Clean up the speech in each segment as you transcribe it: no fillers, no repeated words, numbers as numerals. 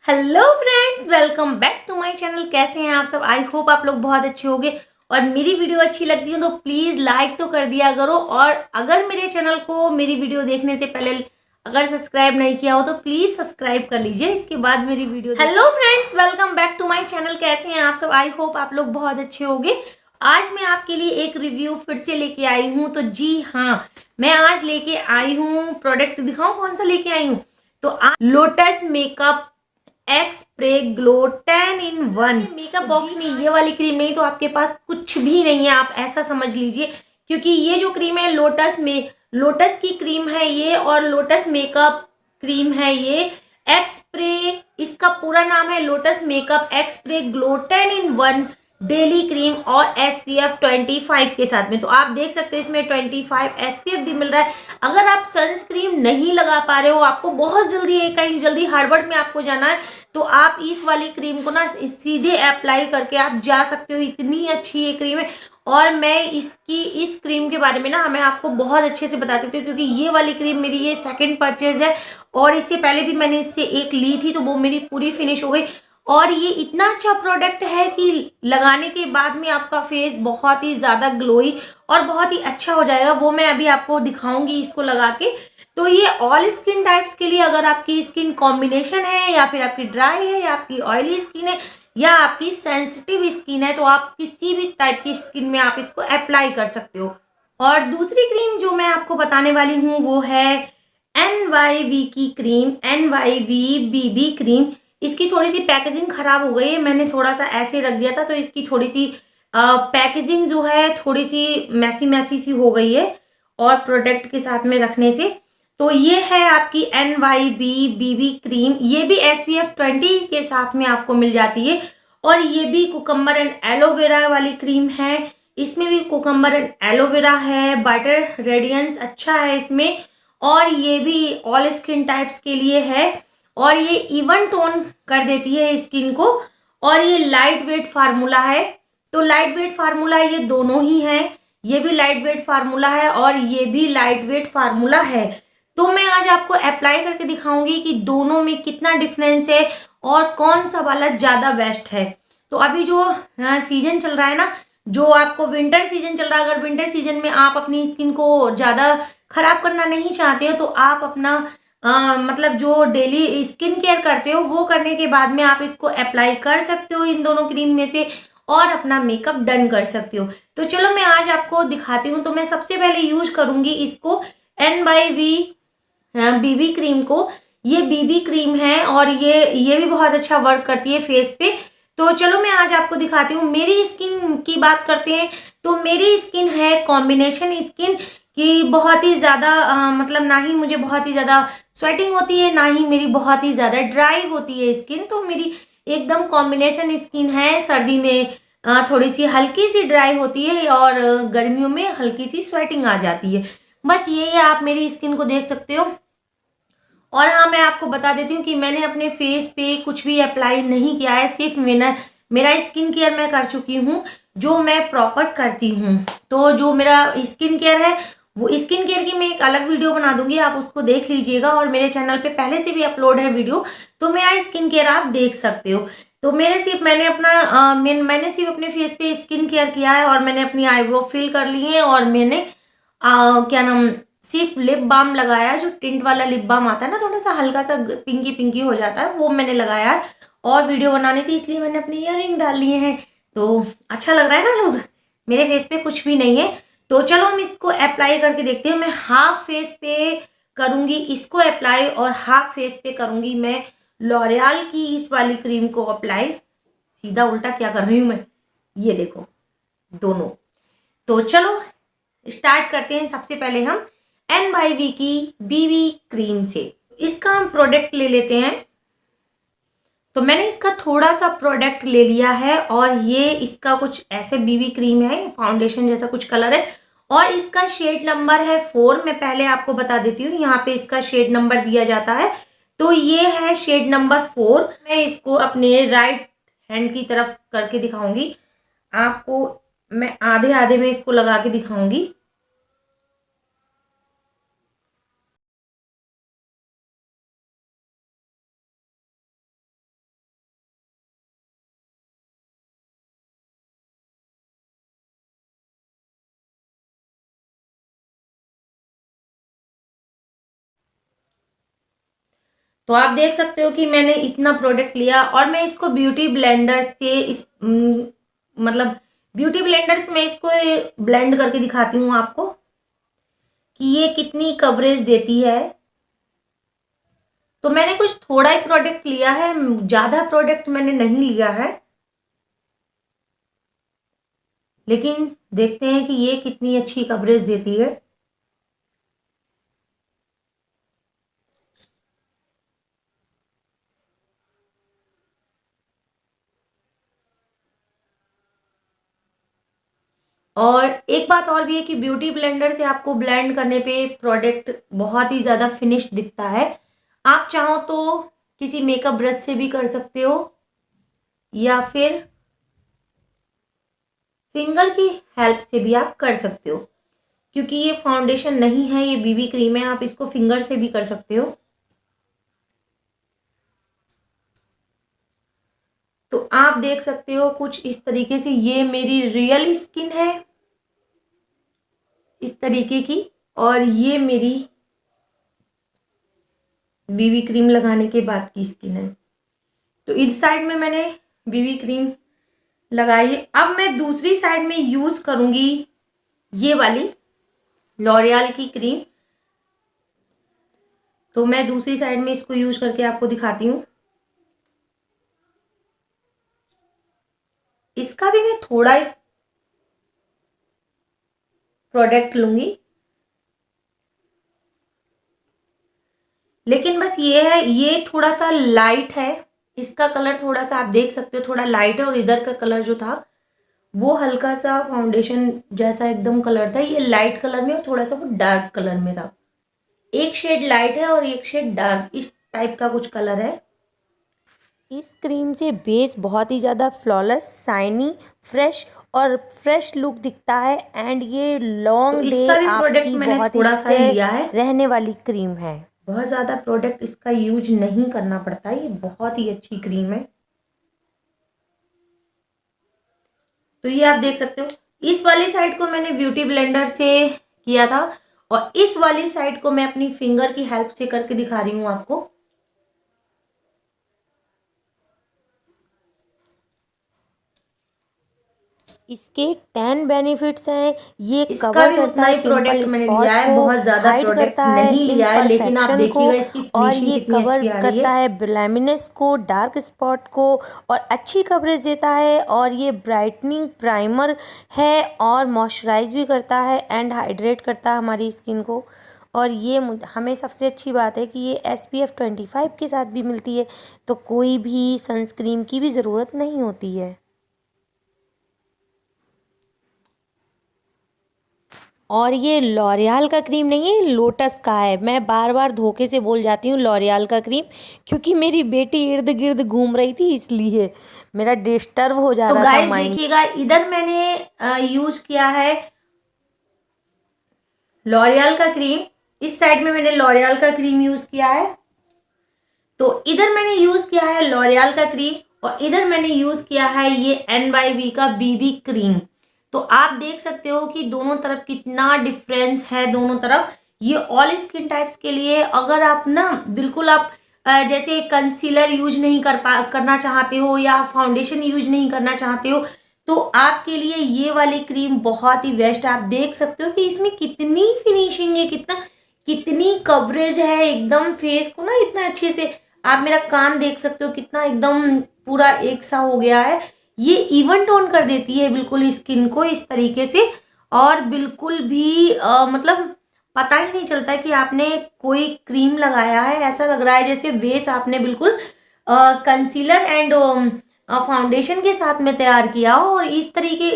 Hello friends, welcome back to my channel. कैसे हैं आप सब? आई होप आप लोग बहुत अच्छे होंगे। और मेरी वीडियो अच्छी लगती है तो प्लीज़ लाइक तो कर दिया करो। और अगर मेरे चैनल को मेरी वीडियो देखने से पहले अगर सब्सक्राइब नहीं किया हो तो प्लीज़ सब्सक्राइब कर लीजिए, इसके बाद मेरी video. Hello friends, welcome back to my channel. कैसे हैं आप सब? आई होप आप लोग बहुत अच्छे होंगे। आज मैं आपके लिए एक रिव्यू फिर से लेके आई हूँ। तो जी हाँ, मैं आज लेके आई हूँ प्रोडक्ट। दिखाऊँ कौन सा लेके आई हूँ? तो आज Lotus makeup express glow 10 in 1 makeup box में ये वाली क्रीम नहीं तो आपके पास कुछ भी नहीं है, आप ऐसा समझ लीजिए। क्योंकि ये जो क्रीम है लोटस की क्रीम है ये, और लोटस मेकअप क्रीम है ये। एक्सप्रे, इसका पूरा नाम है Lotus makeup express glow 10 in 1 daily cream और SPF-25 के साथ में। तो आप देख सकते हैं इसमें 25 SPF भी मिल रहा है। अगर आप सनस्क्रीन नहीं लगा पा रहे हो, आपको बहुत जल्दी कहीं जल्दी हड़बड़ में आपको जाना है, तो आप इस वाली क्रीम को ना सीधे अप्लाई करके आप जा सकते हो। इतनी अच्छी ये क्रीम है। और मैं इस क्रीम के बारे में ना मैं आपको बहुत अच्छे से बता सकती हूँ, क्योंकि ये वाली क्रीम मेरी ये सेकंड परचेज है। और इससे पहले भी मैंने इससे एक ली थी तो वो मेरी पूरी फिनिश हो गई। और ये इतना अच्छा प्रोडक्ट है कि लगाने के बाद में आपका फेस बहुत ही ज़्यादा ग्लोई और बहुत ही अच्छा हो जाएगा। वो मैं अभी आपको दिखाऊंगी इसको लगा के। तो ये ऑल स्किन टाइप्स के लिए, अगर आपकी स्किन कॉम्बिनेशन है या फिर आपकी ड्राई है या आपकी ऑयली स्किन है या आपकी सेंसिटिव स्किन है, तो आप किसी भी टाइप की स्किन में आप इसको अप्लाई कर सकते हो। और दूसरी क्रीम जो मैं आपको बताने वाली हूँ वो है NYV की क्रीम, NYV BB क्रीम। इसकी थोड़ी सी पैकेजिंग खराब हो गई है, मैंने थोड़ा सा ऐसे रख दिया था तो इसकी थोड़ी सी पैकेजिंग जो है थोड़ी सी मैसी मैसी सी हो गई है और प्रोडक्ट के साथ में रखने से। तो ये है आपकी NYV BB क्रीम। ये भी SPF-20 के साथ में आपको मिल जाती है। और ये भी कुकम्बर एंड एलोवेरा वाली क्रीम है। इसमें भी कुकम्बर एंड एलोवेरा है, बटर रेडियंस अच्छा है इसमें। और ये भी ऑल स्किन टाइप्स के लिए है। और ये इवन टोन कर देती है स्किन को। और ये लाइट वेट फार्मूला है। तो लाइट वेट फार्मूला ये दोनों ही है। ये भी लाइट वेट फार्मूला है और ये भी लाइट वेट फार्मूला है। तो मैं आज आपको अप्लाई करके दिखाऊंगी कि दोनों में कितना डिफरेंस है और कौन सा वाला ज़्यादा बेस्ट है। तो अभी जो सीजन चल रहा है ना, जो आपको विंटर सीजन चल रहा है, अगर विंटर सीजन में आप अपनी स्किन को ज़्यादा खराब करना नहीं चाहते हो तो आप अपना मतलब जो डेली स्किन केयर करते हो वो करने के बाद में आप इसको अप्लाई कर सकते हो इन दोनों क्रीम में से, और अपना मेकअप डन कर सकते हो। तो चलो मैं आज आपको दिखाती हूँ। तो मैं सबसे पहले यूज करूंगी इसको NYV BB क्रीम को। ये BB क्रीम है और ये भी बहुत अच्छा वर्क करती है फेस पे। तो चलो मैं आज आपको दिखाती हूँ। मेरी स्किन की बात करते हैं तो मेरी स्किन है कॉम्बिनेशन स्किन कि बहुत ही ज़्यादा मतलब ना ही मुझे बहुत ही ज़्यादा स्वेटिंग होती है, ना ही मेरी बहुत ही ज़्यादा ड्राई होती है स्किन। तो मेरी एकदम कॉम्बिनेशन स्किन है। सर्दी में थोड़ी सी हल्की सी ड्राई होती है और गर्मियों में हल्की सी स्वेटिंग आ जाती है। बस ये है, आप मेरी स्किन को देख सकते हो। और हाँ, मैं आपको बता देती हूँ कि मैंने अपने फेस पे कुछ भी अप्लाई नहीं किया है। सिर्फ मेरा स्किन केयर मैं कर चुकी हूँ, जो मैं प्रॉपर करती हूँ। तो जो मेरा स्किन केयर है वो स्किन केयर की मैं एक अलग वीडियो बना दूंगी, आप उसको देख लीजिएगा। और मेरे चैनल पे पहले से भी अपलोड है वीडियो, तो मेरा स्किन केयर आप देख सकते हो। तो मैंने सिर्फ अपने फेस पे स्किन केयर किया है। और मैंने अपनी आईब्रो फिल कर ली है। और मैंने क्या नाम सिर्फ लिप बाम लगाया है, जो टिंट वाला लिप बाम आता है ना, थोड़ा सा हल्का सा पिंकी पिंकी हो जाता है, वो मैंने लगाया है। और वीडियो बनानी थी इसलिए मैंने अपने इयररिंग डाल लिए हैं। तो अच्छा लग रहा है ना लोग? मेरे फेस पे कुछ भी नहीं है। तो चलो हम इसको अप्लाई करके देखते हैं। मैं हाफ फेस पे करूंगी इसको अप्लाई और हाफ फेस पे करूंगी मैं लॉरियल की इस वाली क्रीम को अप्लाई। सीधा उल्टा क्या कर रही हूँ मैं, ये देखो दोनों। तो चलो स्टार्ट करते हैं। सबसे पहले हम NYV की BB क्रीम से इसका हम प्रोडक्ट ले लेते हैं। तो मैंने इसका थोड़ा सा प्रोडक्ट ले लिया है और ये इसका कुछ ऐसे BB क्रीम है, फाउंडेशन जैसा कुछ कलर है। और इसका शेड नंबर है 4। मैं पहले आपको बता देती हूँ, यहाँ पे इसका शेड नंबर दिया जाता है। तो ये है शेड नंबर 4। मैं इसको अपने राइट हैंड की तरफ करके दिखाऊंगी आपको। मैं आधे आधे में इसको लगा के दिखाऊंगी। तो आप देख सकते हो कि मैंने इतना प्रोडक्ट लिया और मैं इसको ब्यूटी ब्लेंडर से मतलब ब्यूटी ब्लेंडर से मैं इसको ब्लेंड करके दिखाती हूँ आपको कि ये कितनी कवरेज देती है। तो मैंने कुछ थोड़ा ही प्रोडक्ट लिया है, ज़्यादा प्रोडक्ट मैंने नहीं लिया है, लेकिन देखते हैं कि ये कितनी अच्छी कवरेज देती है। और एक बात और भी है कि ब्यूटी ब्लेंडर से आपको ब्लेंड करने पे प्रोडक्ट बहुत ही ज़्यादा फिनिश दिखता है। आप चाहो तो किसी मेकअप ब्रश से भी कर सकते हो या फिर फिंगर की हेल्प से भी आप कर सकते हो, क्योंकि ये फाउंडेशन नहीं है, ये बीबी क्रीम है, आप इसको फिंगर से भी कर सकते हो। तो आप देख सकते हो कुछ इस तरीके से, ये मेरी रियल स्किन है इस तरीके की, और ये मेरी बीबी क्रीम लगाने के बाद की स्किन है। तो इस साइड में मैंने बीबी क्रीम लगाई है। अब मैं दूसरी साइड में यूज करूंगी ये वाली लॉरियल की क्रीम। तो मैं दूसरी साइड में इसको यूज करके आपको दिखाती हूँ। इसका भी मैं थोड़ा ही प्रोडक्ट लूंगी, लेकिन बस ये है, ये थोड़ा सा लाइट है, इसका कलर थोड़ा सा आप देख सकते हो थोड़ा लाइट है, और इधर का कलर जो था वो हल्का सा फाउंडेशन जैसा एकदम कलर था। ये लाइट कलर में और थोड़ा सा वो डार्क कलर में था। एक शेड लाइट है और एक शेड डार्क, इस टाइप का कुछ कलर है। इस क्रीम से बेस बहुत ही ज़्यादा फ्लॉलेस, शाइनी, फ्रेश और फ्रेश लुक दिखता है। एंड ये लॉन्ग डे आपकी बहुत ही लिया है रहने वाली क्रीम है। बहुत ज़्यादा प्रोडक्ट इसका यूज नहीं करना पड़ता, ये बहुत ही अच्छी क्रीम है। तो ये आप देख सकते हो, इस वाली साइड को मैंने ब्यूटी ब्लेंडर से किया था और इस वाली साइड को मैं अपनी फिंगर की हेल्प से करके दिखा रही हूँ आपको। इसके 10 बेनिफिट्स हैं। ये कवर करता है प्रोडक्ट मैंने लिया है, बहुत ज्यादा प्रोडक्ट नहीं लिया है, लेकिन आप देखिएगा इसकी फिनिशिंग कितनी अच्छी आ रही है। करता है ब्लैमिनेस को, डार्क स्पॉट को, और अच्छी कवरेज देता है। और ये ब्राइटनिंग प्राइमर है और मॉइस्चराइज भी करता है एंड हाइड्रेट करता है हमारी स्किन को। और ये हमें सबसे अच्छी बात है कि ये SPF-25 के साथ भी मिलती है, तो कोई भी सनस्क्रीन की भी ज़रूरत नहीं होती है। और ये लॉरियल का क्रीम नहीं है, लोटस का है। मैं बार बार धोखे से बोल जाती हूँ लॉरियल का क्रीम, क्योंकि मेरी बेटी इर्द गिर्द घूम रही थी, इसलिए मेरा डिस्टर्ब हो जा रहा था माइंड। तो गाइस देखिएगा, इधर मैंने यूज किया है लॉरियल का क्रीम, इस साइड में मैंने लॉरियल का क्रीम यूज किया है। तो इधर मैंने यूज किया है लॉरियल का क्रीम और इधर मैंने यूज किया है ये NYB का बीबी क्रीम। तो आप देख सकते हो कि दोनों तरफ कितना डिफरेंस है। दोनों तरफ ये ऑल स्किन टाइप्स के लिए, अगर आप ना बिल्कुल आप जैसे कंसीलर यूज नहीं करना चाहते हो या फाउंडेशन यूज नहीं करना चाहते हो, तो आपके लिए ये वाली क्रीम बहुत ही बेस्ट है। आप देख सकते हो कि इसमें कितनी फिनिशिंग है, कितनी कवरेज है एकदम फेस को ना इतना अच्छे से। आप मेरा काम देख सकते हो कितना एकदम पूरा एक सा हो गया है। ये इवन टोन कर देती है बिल्कुल स्किन को इस तरीके से, और बिल्कुल भी मतलब पता ही नहीं चलता कि आपने कोई क्रीम लगाया है। ऐसा लग रहा है जैसे बेस आपने बिल्कुल कंसीलर एंड फाउंडेशन के साथ में तैयार किया हो। और इस तरीके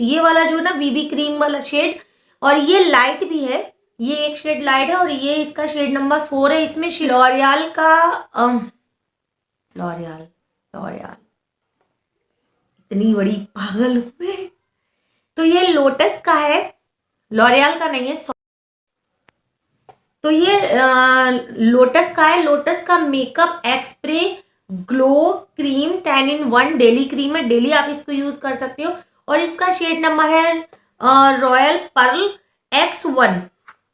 ये वाला जो ना बीबी क्रीम वाला शेड, और ये लाइट भी है, ये एक शेड लाइट है और ये इसका शेड नंबर 4 है। इसमें लॉरियल का लॉरियल इतनी बड़ी पागल हूं मैं। तो ये लोटस का है, लॉरियल का नहीं है। तो ये लोटस का है, लोटस का makeup express glow cream 10 in 1 daily cream है। डेली आप इसको यूज कर सकते हो और इसका शेड नंबर है रॉयल पर्ल X1।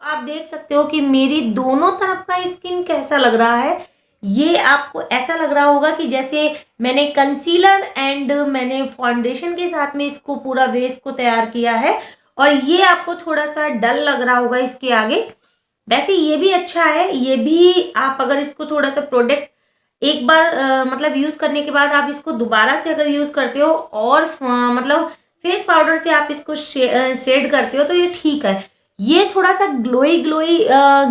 आप देख सकते हो कि मेरी दोनों तरफ का स्किन कैसा लग रहा है। ये आपको ऐसा लग रहा होगा कि जैसे मैंने कंसीलर एंड मैंने फाउंडेशन के साथ में इसको पूरा बेस को तैयार किया है, और ये आपको थोड़ा सा डल लग रहा होगा इसके आगे। वैसे ये भी अच्छा है, ये भी आप अगर इसको थोड़ा सा प्रोडक्ट एक बार मतलब यूज करने के बाद आप इसको दोबारा से अगर यूज करते हो और मतलब फेस पाउडर से आप इसको शेड करते हो तो ये ठीक है। ये थोड़ा सा ग्लोई ग्लोई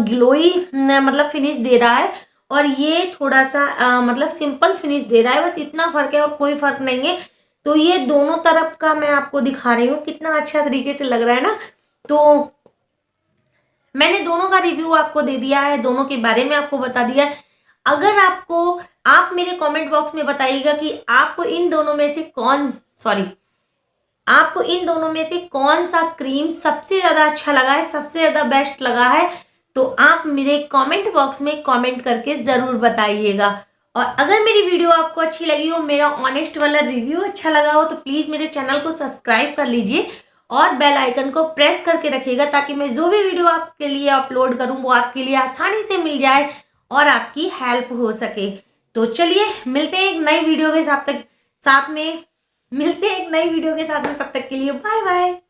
ग्लोई मतलब फिनिश दे रहा है, और ये थोड़ा सा मतलब सिंपल फिनिश दे रहा है, बस इतना फर्क है और कोई फर्क नहीं है। तो ये दोनों तरफ का मैं आपको दिखा रही हूँ, कितना अच्छा तरीके से लग रहा है ना। तो मैंने दोनों का रिव्यू आपको दे दिया है, दोनों के बारे में आपको बता दिया है। अगर आपको, आप मेरे कमेंट बॉक्स में बताइएगा कि आपको इन दोनों में से आपको इन दोनों में से कौन सा क्रीम सबसे ज्यादा अच्छा लगा है, सबसे ज्यादा बेस्ट लगा है। तो आप मेरे कमेंट बॉक्स में कमेंट करके जरूर बताइएगा। और अगर मेरी वीडियो आपको अच्छी लगी हो, मेरा ऑनेस्ट वाला रिव्यू अच्छा लगा हो, तो प्लीज मेरे चैनल को सब्सक्राइब कर लीजिए और बेल आइकन को प्रेस करके रखिएगा, ताकि मैं जो भी वीडियो आपके लिए अपलोड करूं वो आपके लिए आसानी से मिल जाए और आपकी हेल्प हो सके। तो चलिए मिलते हैं एक नई वीडियो के साथ में, मिलते हैं एक नई वीडियो के साथ में। तब तक के लिए बाय बाय।